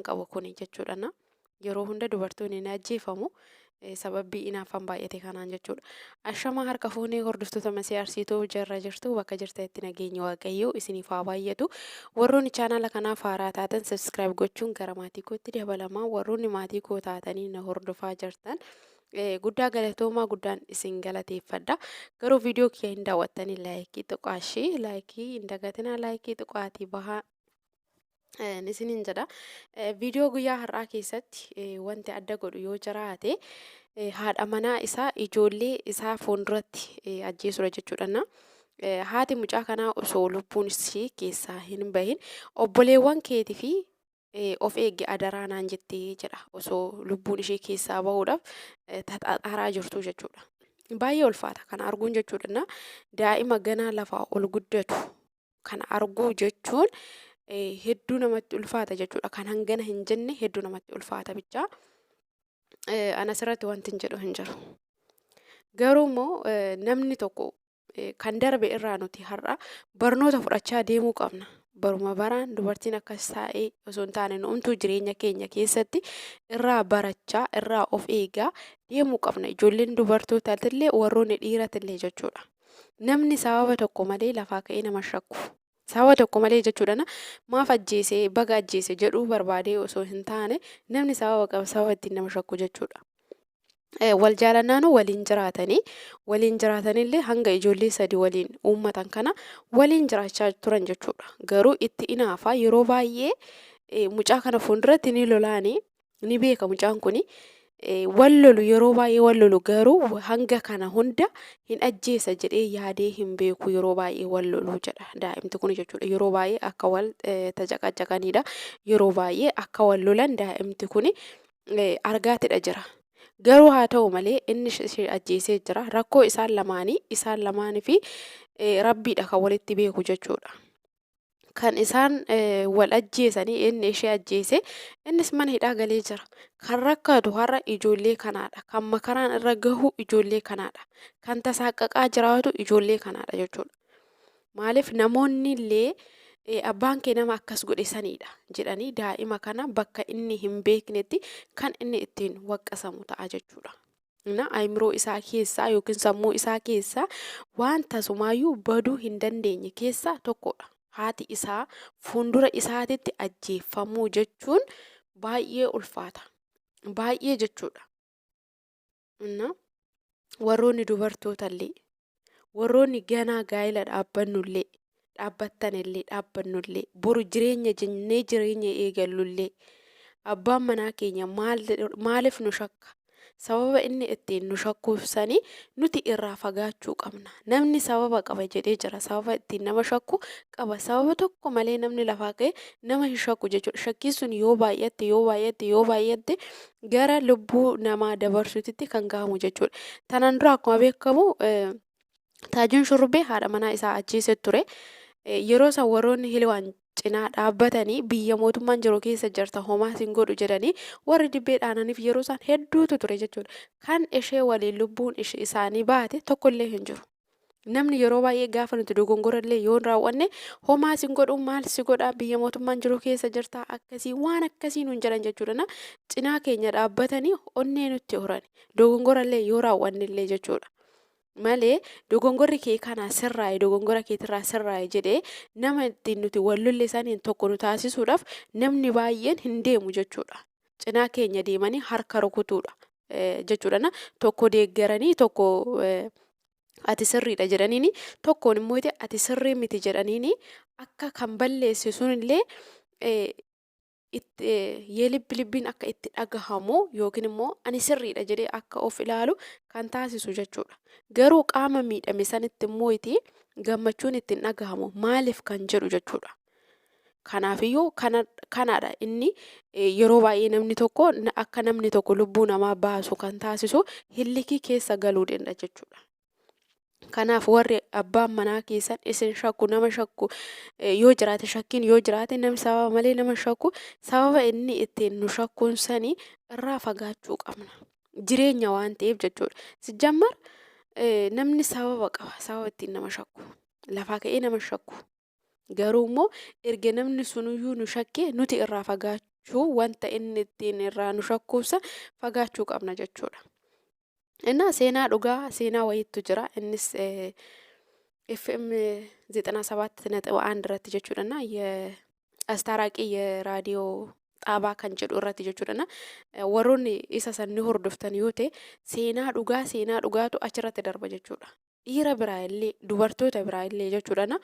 qabu kuni jechuudha. Yeroo hunda dubartoonni ni ajjeefamu. Sababbii inaafan baay'ate kanaan jechuudha. Ashama harka fuunee hordoftoota masii arsiituu jarra jirtu bakka jirtanitti nageenya waaqayyoo isiniif haa baay'atu. Warroonni chaanala kanaaf haaraa taatan subscribe gochuun gara maatii kootti dabalamaa. Warroonni maatii koo taatanii na hordofaa jirtan guddaa galatoomaa guddaan isin galateeffadha. Garuu viidiyoo kiyya hin daawwattanii laayikii xiqqaashii laayikii hin dagatinaa laayikii xiqqaatii bahaa. Isiniin jedha viidiyoo guyyaa har'aa keessatti wanti adda godhu yoo jiraate haadha manaa isaa ijoollee isaa fuulduratti ajjeesudha jechuudha. Haati mucaa kanaa osoo lubbuun ishee keessaa hin bahin obboleewwan keetii fi of eegge adaraa naan jettee jedha osoo lubbuun ishee keessaa bahuudhaaf taxaaxaraa jirtu jechuudha. Baay'ee ulfaata kana arguun jechuudha. Daa'ima ganaa lafaa ol guddatu kana arguu jechuun hedduu namatti ulfaata jechuudha. Kan hangana hin jenne hedduu namatti ulfaata bichaa. Ana asirratti wanti hin jedhu hin jiru. Garuu immoo namni tokko kan darbe irraa nuti har'a barnoota fudhachaa deemuu qabna. Baruma baraan dubartiin akkas taa'ee osoo hin taane nuumtuu jireenya keenya keessatti irraa barachaa irraa of eegaa deemuu qabna. Ijoolleen dubartootaatillee warroonni dhiiratillee jechuudha. Namni sababa tokko malee lafaa ka'ee nama shakku. Sababa tokko malee jechuudha. Maaf ajjeese baga ajjeese jedhuu barbaadee osoo hin taane namni sababa qaba sababa ittiin nama shakku jechuudha. Wal jaalannaanuu waliin jiraatanillee hanga ijoollee sadii waliin uummatan kana waliin jiraachaa turan jechuudha. Garuu itti inaafaa yeroo baay'ee mucaa kana fuulduratti ni lolaanii ni beeka mucaan kuni. Wal lolu yeroo baay'ee wal lolu garuu hanga kana hunda hin ajjeesa jedhee yaadee hin beeku yeroo baay'ee wal lolu jedha daa'imti kun jechuudha. Yeroo baay'ee akka wal tajaqajaqanidha. Yeroo baay'ee akka wal lolan daa'imti kun argaatidha jira. Garuu haa ta'u malee inni ishee ajjeesee jira. Rakkoo isaan lamaanii fi rabbiidha kan walitti beeku jechuudha. Kan isaan wal ajjeesanii inni ishee ajjeese innis mana hidhaa galee jira. Kan rakkatu har'a ijoollee kanaadha. Kan makaraan irra gahu ijoollee kanaadha. Kan tasaaqaqaa jiraatu ijoollee kanaadha jechuudha. Maaliif namoonni illee abbaan kee nama akkas godhe sanidha jedhanii daa'ima kana bakka inni hin beeknetti kan inni ittiin waqqasamu ta'a jechuudha. Ayimiroo isaa keessaa yookiin sammuu isaa keessaa waan tasumaayyuu baduu hin dandeenye keessaa tokkodha. Haati isaa fuuldura isaatitti ajjeeffamuu jechuun baay'ee ulfaata. Baay'ee jechuudha. Warroonni dubartootallee warroonni ganaa gaa'ela dhaabbannullee boru jireenya jennee jireenya eegallullee abbaan manaa keenya maaliif nu shakka? Sababa inni ittiin nu shakkuufsanii nuti irraa fagaachuu qabna. Namni sababa qaba jedhee jira. Sababa ittiin nama shakku qaba. Sababa tokko malee namni lafaa ka'e nama hin shakku jechuudha. Shakkiin sun yoo baay'atte gara lubbuu namaa dabarsuutitti kan gahamu jechuudha. Tanaan dura akkuma beekamu Taajuun Shurrubbee haadha manaa isaa ajjeesee ture. Yeroo san warroonni Hilwaan cinaa dhaabbatanii biyya mootummaan jiru keessa jirta homaa sin godhu jedhanii warri dibbee dhaananiif yeroo isaan hedduutu ture jechuudha. Kan ishee waliin lubbuun isaanii baate tokkollee hin jiru. Namni yeroo baay'ee gaafa nuti dogongorallee yoo raawwanne homaa sin godhu maal si godhaa biyya mootummaan jiru keessa jirta akkasii waan akkasii nuun jedhan jechuudha. Cinaa keenya dhaabbatanii onnee nutti horani dogongorallee yoo raawwannellee jechuudha. Malee dogongorri kee kana dogongora keetirraa sirraa'e jedhee nama ittiin nuti wal lolle saniin tokko nu taasisuudhaaf namni baay'een hin deemu jechuudha. Cinaa keenya deemanii harka rukutuudha jechuudha. Tokko deeggaranii tokko ati sirriidha jedhaniini tokkoon immoo ati sirrii miti jedhaniini akka kan balleesse sunillee yeelibbilibbiin akka itti dhagahamu yookiin immoo ani sirriidha jedhee akka of ilaalu kan taasisu jechuudha. Garuu qaama miidhame sanitti immoo gammachuun ittiin dhagahamu maaliif kan jedhu jechuudha. Kanaafiyyuu kanaadha inni yeroo baay'ee namni tokko lubbuu namaa baasu kan taasisu hillikii keessa galuu danda'a jechuudha. Kanaaf warri abbaan manaa keessan isin shakku nama shakku yoo jiraate shakkiin yoo jiraate namni sababa malee nama shakku sababa inni ittiin nu shakkuun sanii irraa fagaachuu qabna. Jireenya waan ta'eef jechuudha. Sijammar namni sababa qaba sababa ittiin nama shakku lafaa ka'ee nama shakku garuu immoo erga namni sunuyyuu nu shakkee nuti irraa fagaachuu fagaachuu wanta inni ittiin irraa nu shakkuusa fagaachuu qabna jechuudha. Innaa seenaa dhugaa seenaa wayiitu jira. Innis FM 97.1 irratti jechuudha. Astaaraaqii የራዲዮ xaabaa kan jedhu irratti jechuudha. Warroonni isa sanni hordoftan yoo ta'e seenaa dhugaatu achirratti darba jechuudha. Dhiira biraa illee dubartoota biraa illee jechuudha.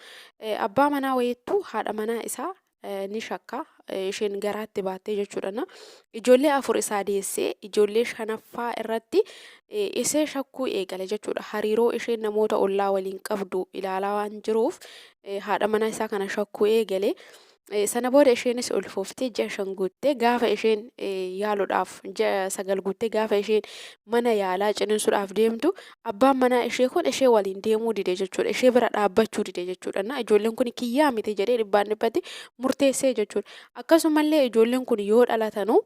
Abbaa manaa wayittuu haadha manaa isaa ni shakka isheen garaatti baattee jechuudha. Ijoollee 4 isaa deessee ijoollee 5ffaa irratti ishee shakkuu eegale jechuudha. Hariiroo isheen namoota ollaa waliin qabdu ilaalaa waan jiruuf haadha manaa isaa kana shakkuu eegale. Sana booda isheenis ulfooftee ji'a 5 guuttee gaafa isheen yaaluudhaaf ji'a 9 guuttee gaafa isheen mana yaalaa ciniinsuudhaaf deemtu abbaan manaa ishee kun ishee waliin deemuu dide jechuudha. Ishee bira dhaabbachuu dide jechuudha. Ijoolleen kun kiyyaa miti jedhee dhibbatti murteessee jechuudha. Akkasumallee ijoolleen kun yoo dhalatanu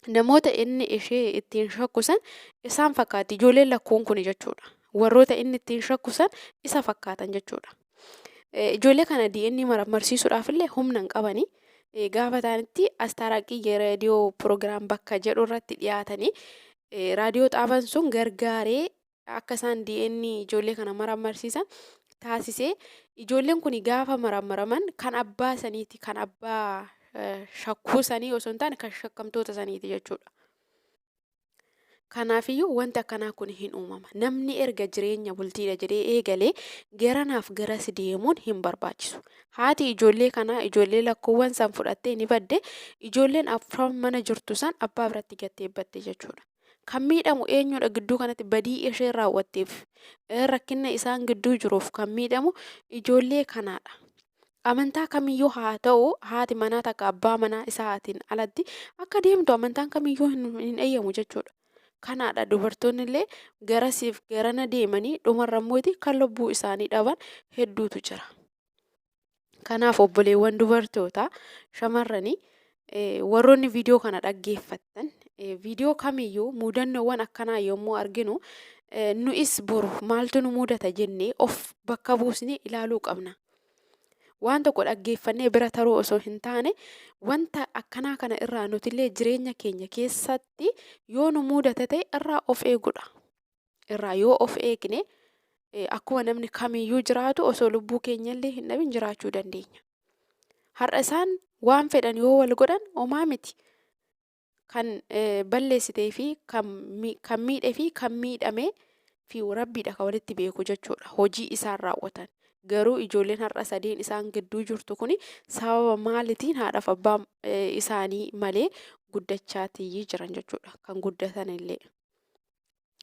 namoota inni ishee ittiin shakkusan isaan fakkaatti. Ijoolleen lakkuun kun jechuudha. Warroota inni ittiin shakkusan isa fakkaatan jechuudha. Ijoollee kana DNA marsiisuudhaaf illee humna hin qabani. Gaafa ta'anitti astaaraaqii raadiyoo proogiraam bakka jedhu irratti dhiyaatanii raadiyoo xaaban sun gargaaree akka isaan DNA ijoollee kana marsiisan taasisee ijoolleen kun gaafa maraman kan abbaa saniiti kan abbaa shakkuu sanii osoo hin taane kan shakkamtoota saniiti jechuudha. Kanaafiyyuu wanti akkanaa kun hin uumama. Namni erga jireenya bultiidha jedhee eegalee garanaaf garas deemuun hin barbaachisu. Haati ijoollee kanaa ijoollee lakkuuwwan san fudhattee ni badde ijoolleen afran mana jirtu san abbaa biratti gatteebbatte jechuudha. Kan miidhamu eenyudha gidduu kanatti badii ishee raawwatteef rakkina isaan gidduu jiruuf kan miidhamu ijoollee kanaadha. Amantaa kamiyyuu haa ta'u haati manaa takka abbaa manaa isaatiin alatti akka deemtu amantaan kamiyyuu hin eeyyamu jechuudha. Kanaadha dubartoonni illee garasiif garana deemanii dhumarra immoo kan lubbuu isaanii dhaban hedduutu jira. Kanaaf obboleewwan dubartoota shamarranii warroonni viidiyoo kana dhaggeeffattan viidiyoo kamiyyuu muudannoowwan akkanaa yommuu arginu nu'is boru maaltu nu mudata jennee of bakka buusnee ilaaluu qabna. Waan tokko dhaggeeffannee bira taruu osoo hin taane wanta akkanaa kana irraa nutillee jireenya keenya keessatti yoo nu mudate ta'e irraa of eegudha. Irraa yoo of eegne akkuma namni kamiyyuu jiraatu osoo lubbuu keenyallee hin dhabin jiraachuu dandeenya. Har'a isaan waan fedhan yoo wal godhan homaa miti. Kan balleessitee fi kan miidhee fi kan miidhamee fi rabbiidha kan walitti beeku jechuudha. Hojii isaan raawwatan. Garuu ijoolleen har'a sadeen isaan gidduu jirtu kuni sababa maalitiin haadhaaf abbaa isaanii malee guddachaatii jiran jechuudha. Kan guddatan illee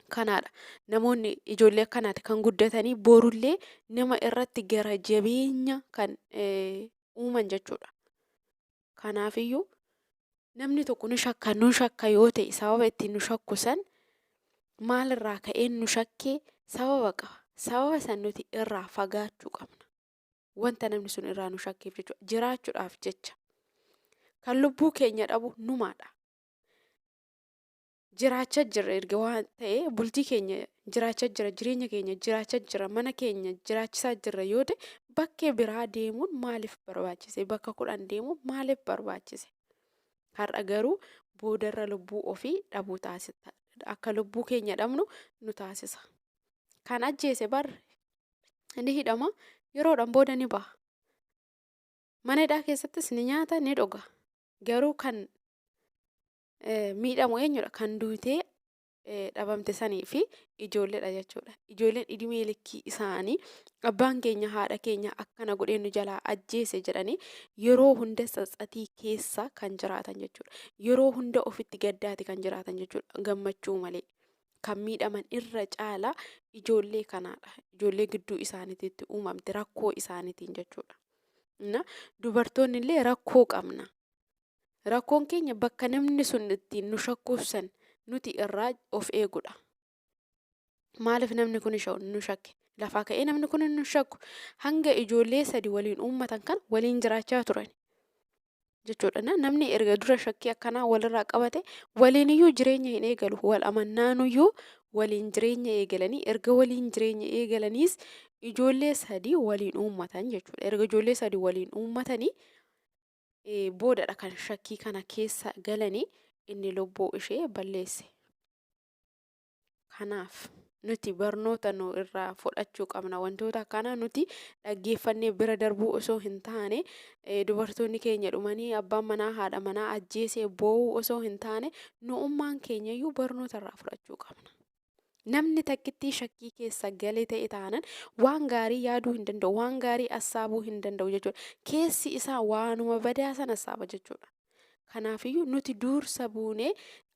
kanaadha. Namoonni ijoollee akkanaati kan guddatanii borullee nama irratti gara jabeenya kan uuman jechuudha. Kanaafiyyuu namni tokko nu shakka yoo ta'e sababa ittiin nu shakkusan maalirraa ka'een nu shakkee sababa qaba. Sababa san nuti irraa fagaachuu qabna. Wanta namni sun irraa nu shakkeef jechuudha. Jiraachuudhaaf jecha. Kan lubbuu keenya dhabu numaadha. Jiraachaa jirra erga waan ta'e bultii keenya jiraachaa jira, jireenya keenya jiraachaa jira, mana keenya jiraachisaa jirra yoo ta'e bakkee biraa deemuun maaliif barbaachise? Bakka 10 deemuun maaliif barbaachise? Har'a garuu boodarra lubbuu ofii dhabuu taasisa. Akka lubbuu keenya dhabnu nu taasisa. Kan ajjeese bar ni hidhama yeroodhaan booda ni baha. Mana hidhaa keessattis ni nyaata ni dhuga. Garuu kan miidhamu eenyudha? Kan duutee dhabamte sanii fi ijoolleedha jechuudha. Ijoolleen idimee likkii isaanii abbaan keenya haadha keenya akkana godhee nu jalaa ajjeese jedhanii yeroo hunda tsatsatii keessa kan jiraatan jechuudha. Yeroo hunda ofitti gaddaati kan jiraatan jechuudha. Gammachuu malee. Kan miidhaman irra caalaa ijoollee kanaadha. Ijoollee gidduu isaaniitti uumamte rakkoo isaaniitiin jechuudha. Dubartoonni illee rakkoo qabna. Rakkoon keenya bakka namni sun ittiin nu shakkuusan nuti irraa of eegudha. Maaliif namni kun nu shakke? Lafaa ka'ee namni kun nu shakku hanga ijoollee 3 waliin uummatan kan waliin jiraachaa turan jechuudha. Namni erga dura shakkii akkanaa walirraa qabate waliin iyyuu jireenya hin eegalu. Wal amannaanuyyuu waliin jireenya eegalanii erga waliin jireenya eegalaniis ijoollee 3 waliin uummatan jechuudha. Erga ijoollee 3 waliin uummatanii boodadha kan shakkii kana keessa galanii inni lubbuu ishee balleesse. Kanaaf nuti barnoota nu irraa fudhachuu qabna. Wantoota kana nuti dhaggeeffannee bira darbuu osoo hin taane dubartoonni keenya dhumanii abbaan manaa haadha manaa ajjeesee boo'uu osoo hin taane nu'ummaan keenyayyuu barnoota irraa fudhachuu qabna. Namni takkittii shakkii keessa galee ta'e taanan waan gaarii yaaduu hin danda'u, waan gaarii assaabuu hin danda'u jechuudha. Keessi isaa waanuma badaa sana assaaba jechuudha. Kanaafiyyuu nuti dursa buunee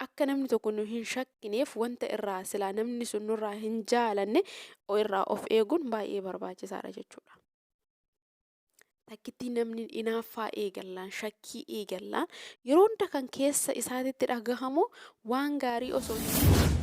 akka namni tokko nu hin shakkineef wanta irraa silaa namni sun nurraa hin jaalanne irraa of eeguun baay'ee barbaachisaadha jechuudha. Takkittii namni inaaffaa eegallaan, shakkii eegallaan yeroo hunda kan keessa isaatitti dhagahamu waan gaarii osoo hin